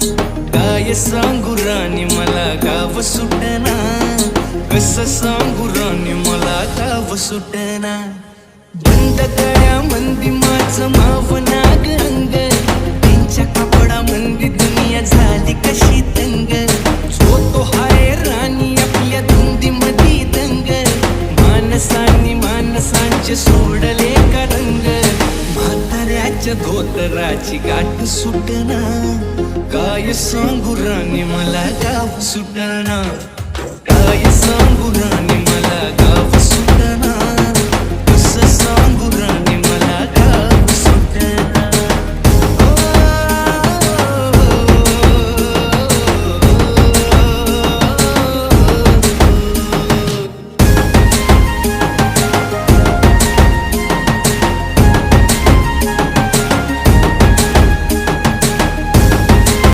काय सांगू राणी मला गाव सुटना, कसं सांगू राणी मला गाव सुटना. बंद गळ्या मंदी माझं मावना अंग, त्यांच्या कापडा मंदी दुनिया झाली कशी तंग. जो तो हाय राणी आपल्या धुंदी मधी दंग, माणसांनी माणसांचे सोडले का रंग. म्हाताऱ्याच्या धोतराची गाठ सुटना, काय सांगू राणी मला गाव सुटना. काय सांगू राणी